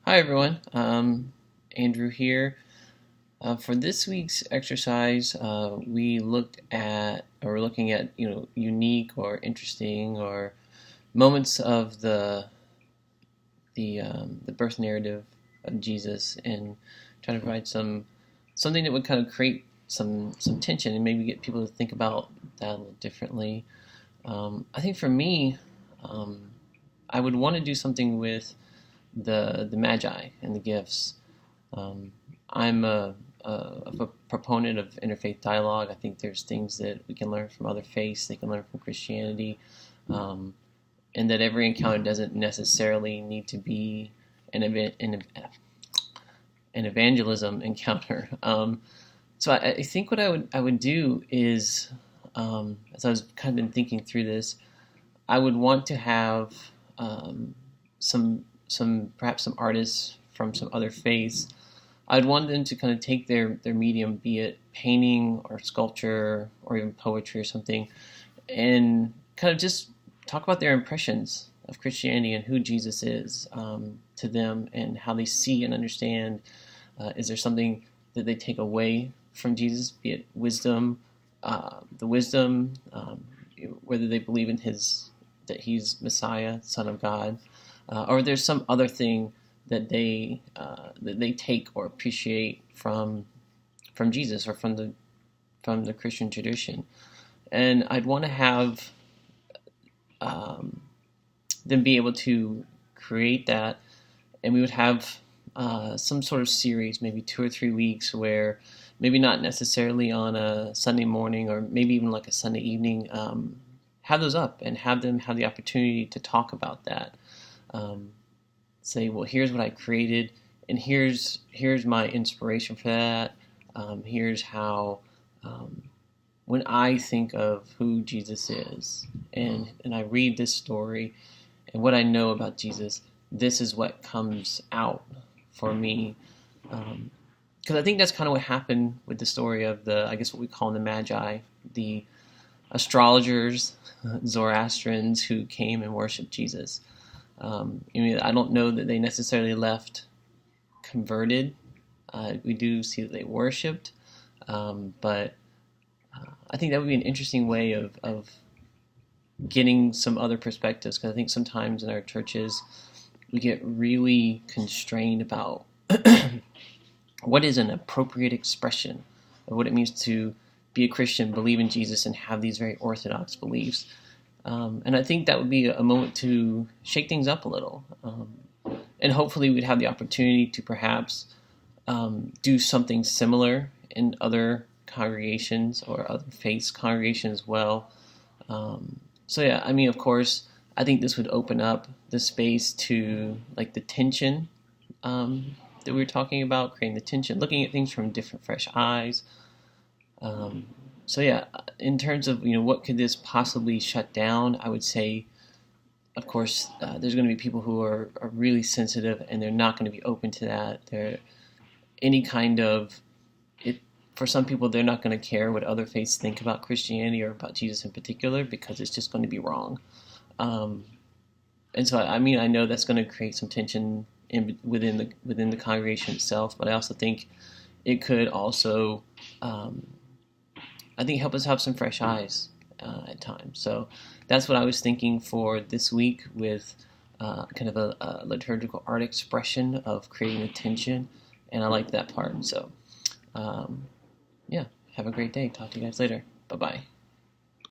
Hi everyone, Andrew here. For this week's exercise, we're looking at unique or interesting or moments of the birth narrative of Jesus, and trying to provide something that would kind of create some tension and maybe get people to think about that a little differently. I think for me, um, I would want to do something with the magi and the gifts. Um, I'm a proponent of interfaith dialogue. I think there's things that we can learn from other faiths, they can learn from Christianity, um, and that every encounter doesn't necessarily need to be an evangelism encounter. So I think what I would do is, as I was kind of been thinking through this, I would want to have um, some perhaps some artists from some other faiths. I'd want them to kind of take their medium, be it painting or sculpture or even poetry or something, and kind of just talk about their impressions of Christianity and who Jesus is to them and how they see and understand. Is there something that they take away from Jesus, be it wisdom, the wisdom, whether they believe in that he's Messiah, Son of God, or there's some other thing that they take or appreciate from Jesus or from the Christian tradition. And I'd want to have um, them be able to create that, and we would have some sort of series, maybe 2 or 3 weeks, where maybe not necessarily on a Sunday morning or maybe even like a Sunday evening, have those up and have them have the opportunity to talk about that. Um, Say, well, here's what I created, and here's my inspiration for that. Here's how um, when I think of who Jesus is, and I read this story and what I know about Jesus, this is what comes out for me. Because I think that's kind of what happened with the story of I guess what we call the Magi, the astrologers, Zoroastrians who came and worshipped Jesus. I don't know that they necessarily left converted. We do see that they worshipped, but I think that would be an interesting way of getting some other perspectives, because I think sometimes in our churches we get really constrained about what is an appropriate expression of what it means to be a Christian, believe in Jesus, and have these very orthodox beliefs. And I think that would be a moment to shake things up a little. And hopefully we'd have the opportunity to perhaps do something similar in other congregations or other faiths congregations as well. So yeah, I mean, of course, I think this would open up the space to like the tension that we were talking about, creating the tension, looking at things from different, fresh eyes. Um, so yeah, in terms of what could this possibly shut down, I would say, of course, there's going to be people who are really sensitive and they're not going to be open to that. They're any kind of it for some people they're not going to care what other faiths think about Christianity or about Jesus in particular because it's just going to be wrong. Um, and so I mean I know that's going to create some tension within the congregation itself, but I also think it could also um, I think help us have some fresh eyes at times. So that's what I was thinking for this week with kind of a liturgical art expression of creating a tension, and I like that part. So um, yeah, have a great day. Talk to you guys later. Bye bye.